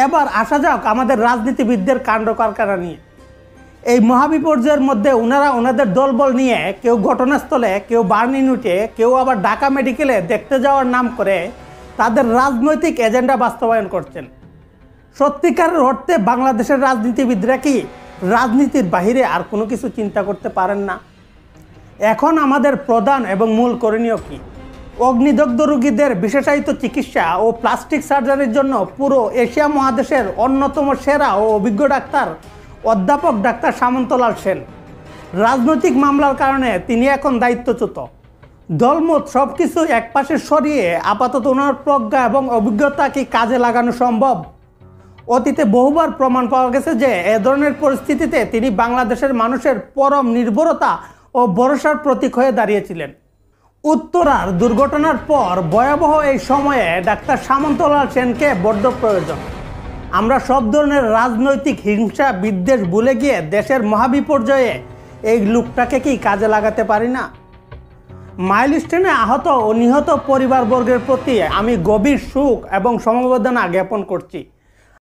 এবার আসা যাক আমাদের রাজনীতিবিদদের কাণ্ড কারখানা নিয়ে। এই মহাবিপর্যয়ের মধ্যে ওনারা ওনাদের দলবল নিয়ে কেউ ঘটনাস্থলে, কেউ বার্ন ইউনিটে, কেউ আবার ঢাকা মেডিকেলে দেখতে যাওয়ার নাম করে তাদের রাজনৈতিক এজেন্ডা বাস্তবায়ন করছেন। সত্যিকারের অর্থে বাংলাদেশের রাজনীতিবিদরা কি রাজনীতির বাহিরে আর কোনো কিছু চিন্তা করতে পারেন না? এখন আমাদের প্রধান এবং মূল করণীয় কি? অগ্নিদগ্ধ রোগীদের বিশেষায়িত চিকিৎসা ও প্লাস্টিক সার্জারির জন্য পুরো এশিয়া মহাদেশের অন্যতম সেরা ও অভিজ্ঞ ডাক্তার অধ্যাপক ডাক্তার সামন্তলাল সেন। রাজনৈতিক মামলার কারণে তিনি এখন দায়িত্বচ্যুত। দলমত সব কিছু একপাশে সরিয়ে আপাতত ওনার প্রজ্ঞা এবং অভিজ্ঞতা কি কাজে লাগানো সম্ভব? অতীতে বহুবার প্রমাণ পাওয়া গেছে যে এ ধরনের পরিস্থিতিতে তিনি বাংলাদেশের মানুষের পরম নির্ভরতা ও ভরসার প্রতীক হয়ে দাঁড়িয়েছিলেন। উত্তরার দুর্ঘটনার পর ভয়াবহ এই সময়ে ডাক্তার সামন্তলাল সেনকে বড্ড প্রয়োজন। আমরা সব ধরনের রাজনৈতিক হিংসা বিদ্বেষ ভুলে গিয়ে দেশের মহাবিপর্যয়ে এই লোকটাকে কি কাজে লাগাতে পারি না? মাইলস্টোনে আহত ও নিহত পরিবারবর্গের প্রতি আমি গভীর শোক এবং সমবেদনা জ্ঞাপন করছি।